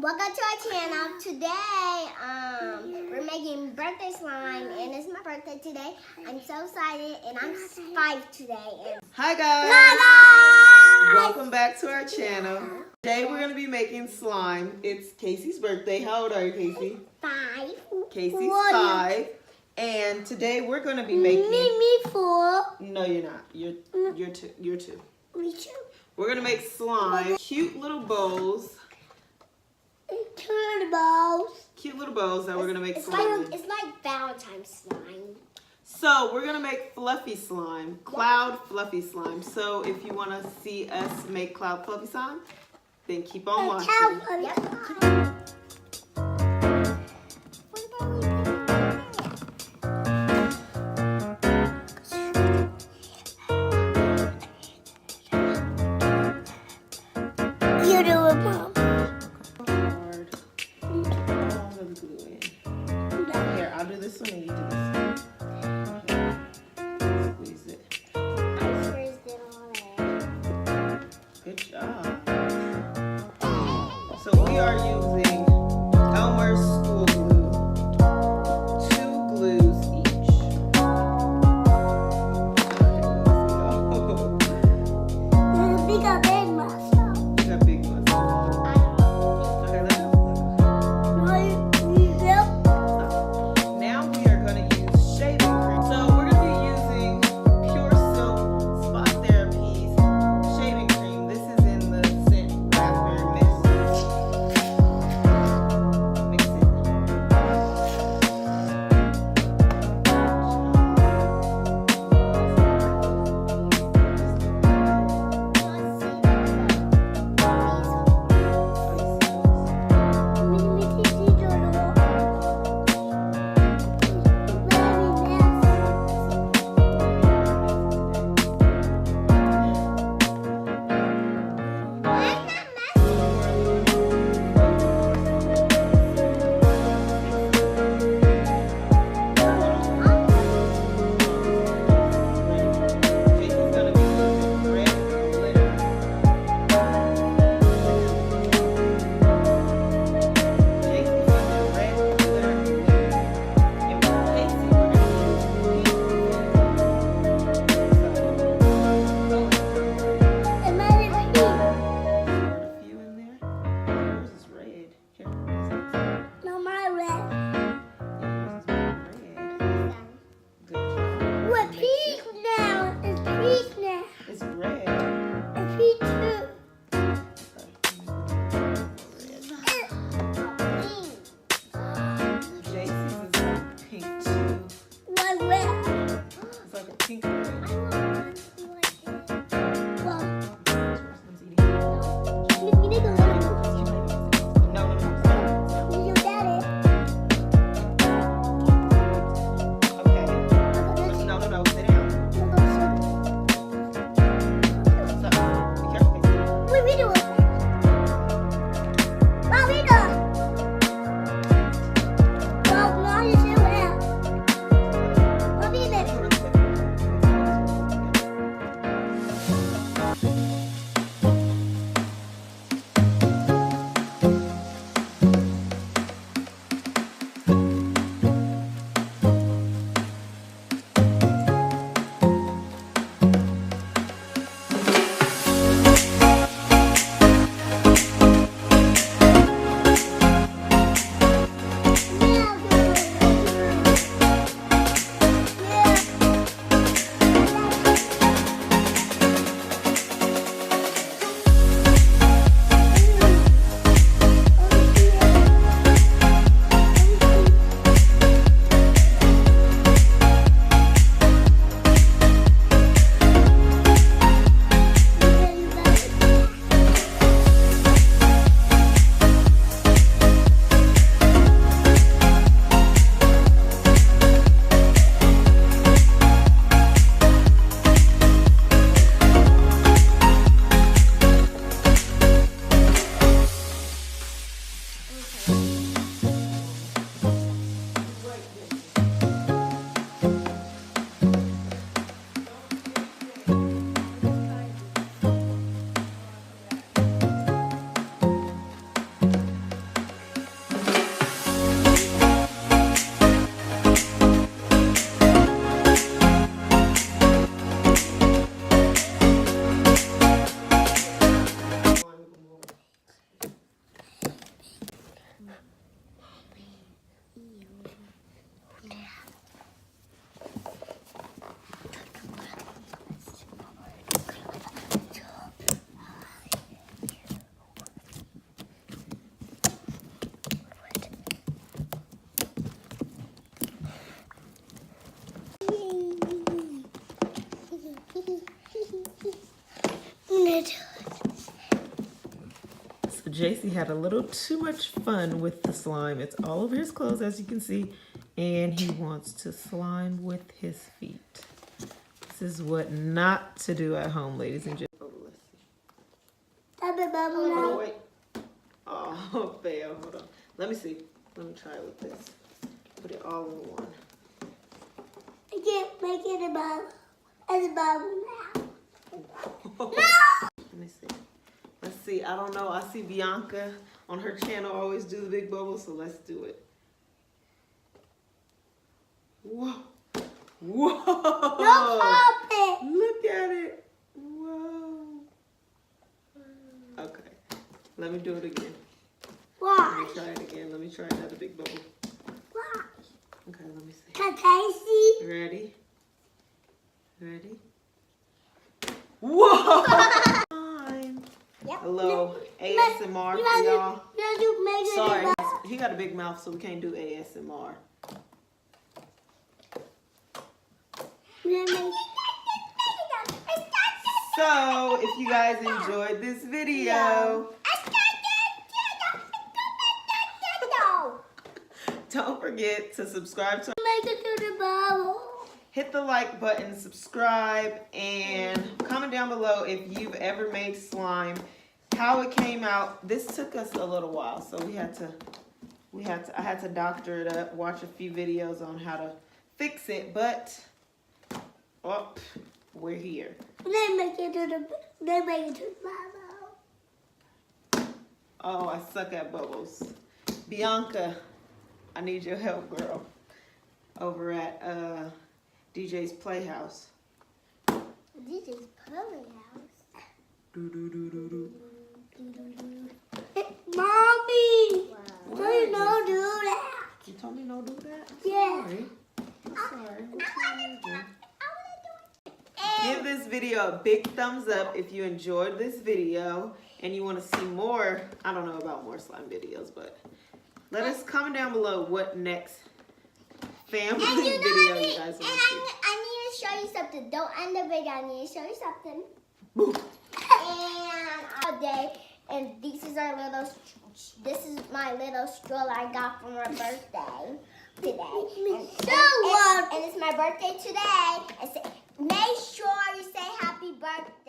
Welcome to our channel. Today, we're making birthday slime, and it's my birthday today. I'm so excited, and I'm 5 today. Hi guys! Hi guys! Welcome back to our channel. Today we're going to be making slime. It's Casey's birthday. How old are you, Casey? 5. Casey's 5. And today we're going to be making... Me 4. No, you're not. You're 2. You're 2. Me 2. We're going to make slime. Cute little bowls. Cute balls. Cute little bowls that we're going to make slime in. It's like Valentines slime. So we're going to make fluffy slime. Cloud fluffy slime. So if you want to see us make cloud fluffy slime, then keep on watching. Yep. You do it, Mom. Here, I'll do this one and you do this. Squeeze it. I squeezed it all in. Good job. So we are using Elmer's school glue. 2 glues each. We got big muscle. You got big ones. Okay, let's go. Now we are going to use shaving cream. So we're going to be using Pure Silk Spot Therapy's shaving cream. This is in the scent Raspberry Mist. So JC had a little too much fun with the slime. It's all over his clothes, as you can see. And he wants to slime with his feet. This is what not to do at home, ladies and gentlemen. Oh, wait. Oh, fail. Hold on. Let me see. Let me try it with this. Put it all in one. I can't make it a bubble. It's a bubble now. No! Let me see. Let's see. I don't know. I see Bianca on her channel always do the big bubble, so let's do it. Whoa. Whoa. Pop it. Look at it. Whoa. Okay. Let me do it again. Why? Let me try it again. Let me try another big bubble. Why? Okay, let me see. Can I see? Ready? Ready? Whoa! Time. Yep. Hello, ASMR for y'all. Sorry, Sorry. he got a big mouth, so we can't do ASMR. So, if you guys enjoyed this video, don't forget to subscribe to Make it to the bubble. hit the like button, subscribe, and comment down below if you've ever made slime, how it came out. This took us a little while, so I had to doctor it up, watch a few videos on how to fix it, but we're here. They make it to the bubble. Oh, I suck at bubbles. Bianca, I need your help, girl. Over at DJ's Playhouse. DJ's Playhouse. Do do do do do. Mommy, What please is don't it? do that. You told me no do that? Yeah. Sorry. I'm sorry. Give this video a big thumbs up if you enjoyed this video and you want to see more. I don't know about more slime videos, but let us comment down below what next family video you guys want to see. I need to show you something. Don't end the video. I need to show you something. Boo. And all day. And this is my little stroller I got for my birthday today. And it's my birthday today. And make sure you say happy birthday.